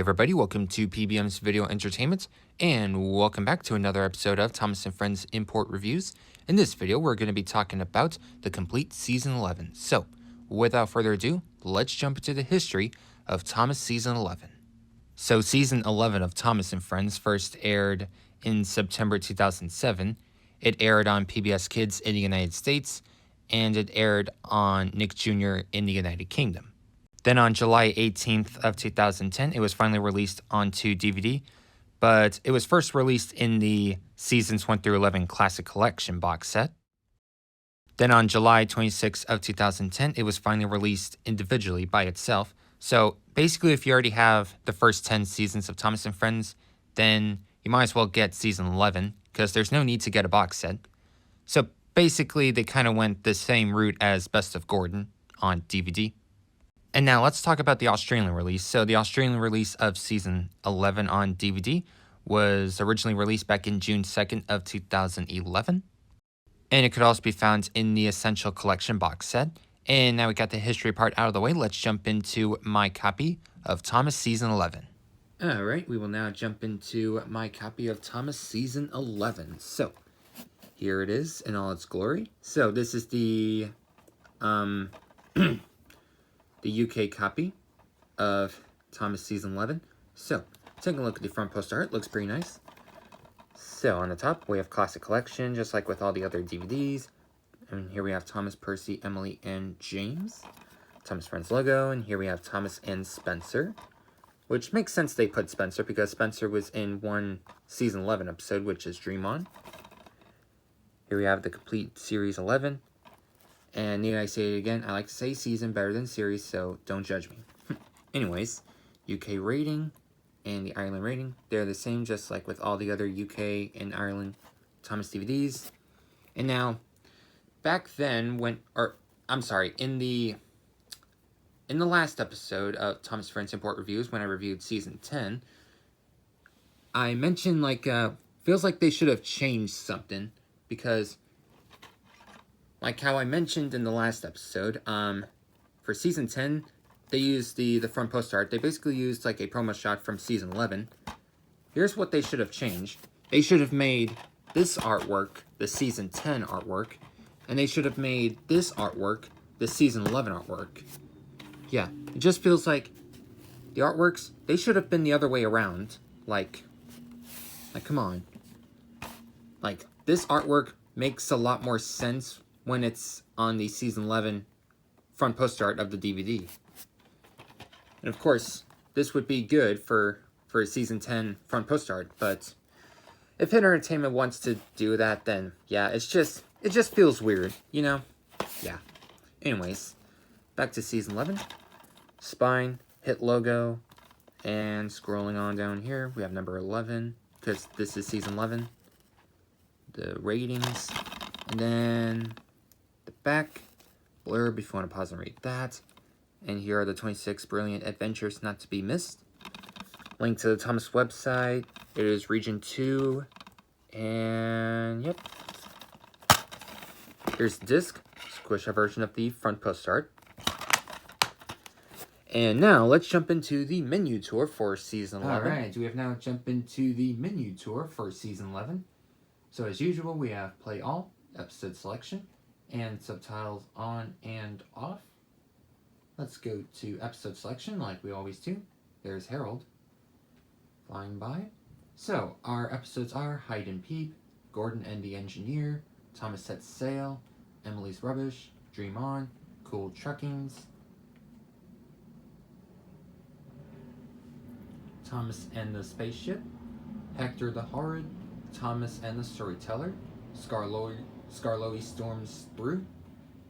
everybody, welcome to PBM's Video Entertainment, and welcome back to another episode of Thomas & Friends Import Reviews. In this video, we're going to be talking about the complete Season 11. So, without further ado, let's jump into the history of Thomas Season 11. So, Season 11 of Thomas & Friends first aired in September 2007. It aired on PBS Kids in the United States, and it aired on Nick Jr. in the United Kingdom. Then on July 18th of 2010, it was finally released onto DVD, but it was first released in the Seasons 1 through 11 Classic Collection box set. Then on July 26th of 2010, it was finally released individually by itself. So basically, if you already have the first 10 seasons of Thomas & Friends, then you might as well get Season 11, because there's no need to get a box set. So basically, they kind of went the same route as Best of Gordon on DVD. And now let's talk about the Australian release. So the Australian release of Season 11 on DVD was originally released back in June 2nd of 2011. And it could also be found in the Essential Collection box set. And now we got the history part out of the way, let's jump into my copy of Thomas Season 11. Alright, we will now jump into my copy of Thomas Season 11. So, here it is in all its glory. So this is the the UK copy of Thomas Season 11. So, taking a look at the front poster art, looks pretty nice. So, on the top, we have Classic Collection, just like with all the other DVDs. And here we have Thomas, Percy, Emily, and James. Thomas Friends logo, and here we have Thomas and Spencer. Which makes sense they put Spencer, because Spencer was in one Season 11 episode, which is Dream On. Here we have the complete Series 11. And need I say it again, I like to say season better than series, so don't judge me. Anyways, UK rating and the Ireland rating, they're the same, just like with all the other UK and Ireland Thomas DVDs. And now, back then, in the last episode of Thomas Friends Import Reviews, when I reviewed Season 10, I mentioned, feels like they should have changed something, because like how I mentioned in the last episode, for Season 10, they used the front poster art. They basically used, a promo shot from Season 11. Here's what they should have changed. They should have made this artwork the Season 10 artwork, and they should have made this artwork the Season 11 artwork. Yeah, it just feels like the artworks, they should have been the other way around. Like, come on. This artwork makes a lot more sense when it's on the Season 11 front poster art of the DVD. And of course, this would be good for a Season 10 front poster art, but if Hit Entertainment wants to do that, then yeah, it just feels weird, you know? Yeah. Anyways, back to Season 11. Spine, Hit logo, and scrolling on down here, we have number 11, because this is Season 11. The ratings, and then the back blurb if you want to pause and read that. And here are the 26 brilliant adventures not to be missed. Link to the Thomas website. It is Region 2. And yep. Here's the disc. Squishy version of the front poster art. And now let's jump into the menu tour for Season 11. Alright, we have now jumped into the menu tour for Season 11. So as usual, we have Play All, Episode Selection, and subtitles on and off. Let's go to Episode Selection like we always do. There's Harold flying by. So our episodes are Hide and Peep, Gordon and the Engineer, Thomas Sets Sail, Emily's Rubbish, Dream On, Cool Truckings, Thomas and the Spaceship, Hector the Horrid, Thomas and the Storyteller, Scarloey Storms Through,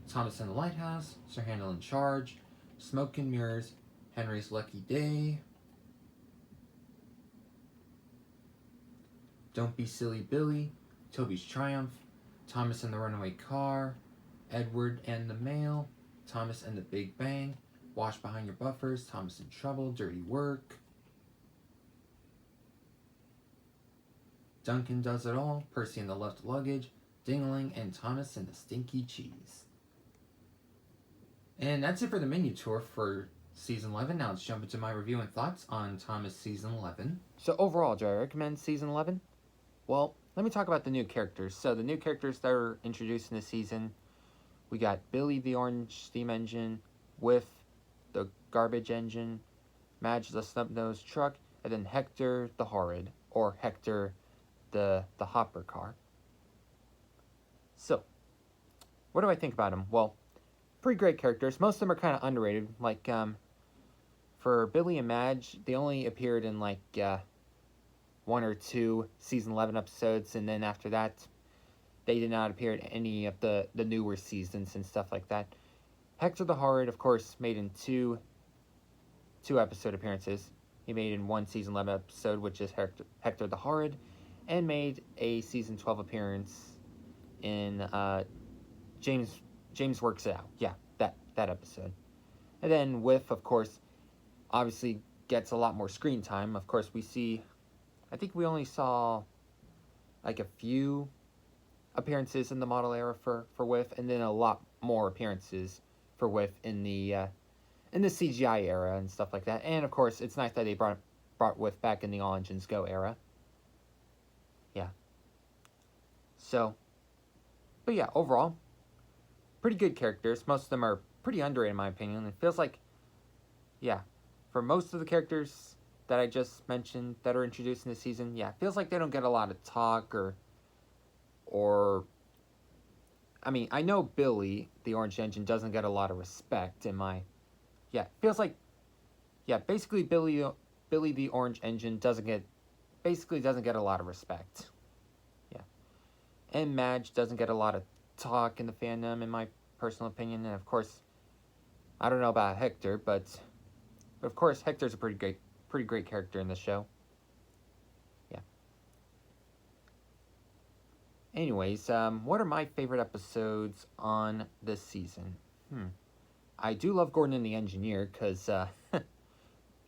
Thomas and the Lighthouse, Sir Handel in Charge, Smoke and Mirrors, Henry's Lucky Day, Don't Be Silly Billy, Toby's Triumph, Thomas and the Runaway Car, Edward and the Mail, Thomas and the Big Bang, Wash Behind Your Buffers, Thomas in Trouble, Dirty Work, Duncan Does It All, Percy and the Left Luggage, Dingling, and Thomas and the Stinky Cheese. And that's it for the menu tour for Season 11. Now let's jump into my review and thoughts on Thomas Season 11. So overall, do I recommend Season 11? Well, let me talk about the new characters. So the new characters that are introduced in this season, we got Billy the Orange Steam Engine, Whiff the Garbage Engine, Madge the Snub-Nosed Truck, and then Hector the Horrid, or Hector the Hopper Car. So, what do I think about them? Well, pretty great characters. Most of them are kind of underrated. Like, for Billy and Madge, they only appeared in, like, 1 or 2 Season 11 episodes, and then after that, they did not appear in any of the newer seasons and stuff like that. Hector the Horrid, of course, made in two episode appearances. He made in 1 Season 11 episode, which is Hector the Horrid, and made a Season 12 appearance in James Works It Out. Yeah, that episode. And then Whiff, of course, obviously gets a lot more screen time. Of course, we see, I think we only saw like a few appearances in the model era for Whiff, and then a lot more appearances for Whiff in the CGI era and stuff like that. And of course, it's nice that they brought Whiff back in the All Engines Go era. Yeah. So, but yeah, overall, pretty good characters. Most of them are pretty underrated in my opinion. It feels like, yeah, for most of the characters that I just mentioned that are introduced in this season, yeah, it feels like they don't get a lot of talk or I mean, I know Billy, the Orange Engine, doesn't get a lot of respect in my, yeah, it feels like, yeah, basically Billy the Orange Engine doesn't get a lot of respect. Yeah. And Madge doesn't get a lot of talk in the fandom, in my personal opinion. And of course, I don't know about Hector, but of course Hector's a pretty great character in the show. Yeah. Anyways, what are my favorite episodes on this season? I do love Gordon and the Engineer, because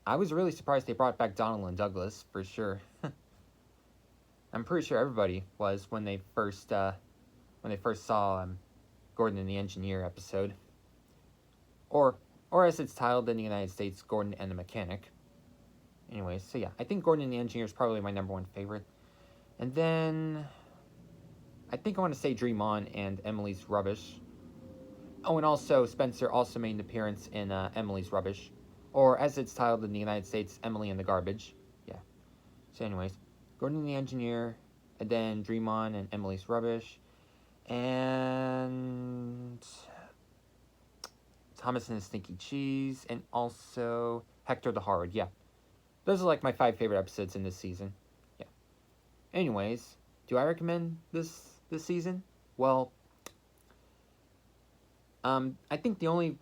I was really surprised they brought back Donald and Douglas, for sure. I'm pretty sure everybody was when they first saw Gordon and the Engineer episode, or as it's titled in the United States, Gordon and the Mechanic. Anyways, so yeah, I think Gordon and the Engineer is probably my #1 favorite, and then I think I want to say Dream On and Emily's Rubbish. Oh, and also Spencer also made an appearance in Emily's Rubbish, or as it's titled in the United States, Emily and the Garbage. Yeah. So anyways, Gordon and the Engineer, and then Dream On and Emily's Rubbish, and Thomas and the Stinky Cheese, and also Hector the Horrid. Yeah. Those are like my 5 favorite episodes in this season. Yeah. Anyways, do I recommend this season? Well, I think the only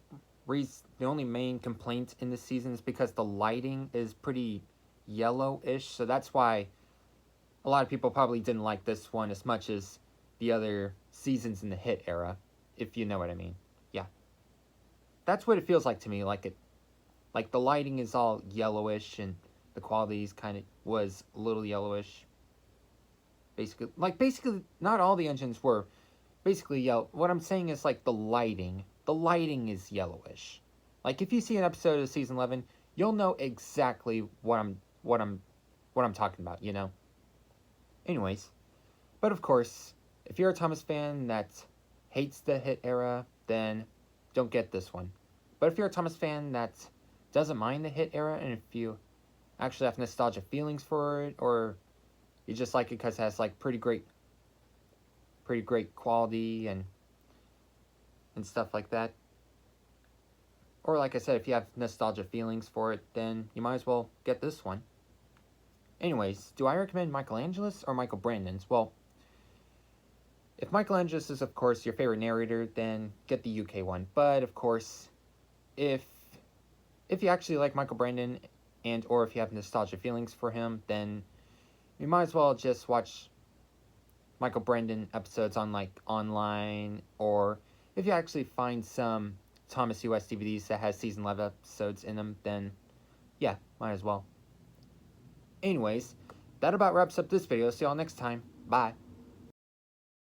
main complaint in this season is because the lighting is pretty yellowish, so that's why a lot of people probably didn't like this one as much as the other seasons in the hit era, if you know what I mean. Yeah. That's what it feels like to me, like the lighting is all yellowish and the qualities kind of was a little yellowish. Basically, not all the engines were basically yellow. What I'm saying is, like, the lighting is yellowish. Like, if you see an episode of season 11, you'll know exactly what I'm talking about, you know? Anyways, but of course, if you're a Thomas fan that hates the hit era, then don't get this one. But if you're a Thomas fan that doesn't mind the hit era, and if you actually have nostalgia feelings for it, or you just like it because it has like pretty great quality and stuff like that, or like I said, if you have nostalgia feelings for it, then you might as well get this one. Anyways, do I recommend Michelangelo's or Michael Brandon's? Well, if Michelangelo's is of course your favorite narrator, then get the UK one. But of course, if you actually like Michael Brandon, and or if you have nostalgia feelings for him, then you might as well just watch Michael Brandon episodes on like online, or if you actually find some Thomas US DVDs that has season 11 episodes in them, then yeah, might as well. Anyways, that about wraps up this video. See y'all next time. Bye.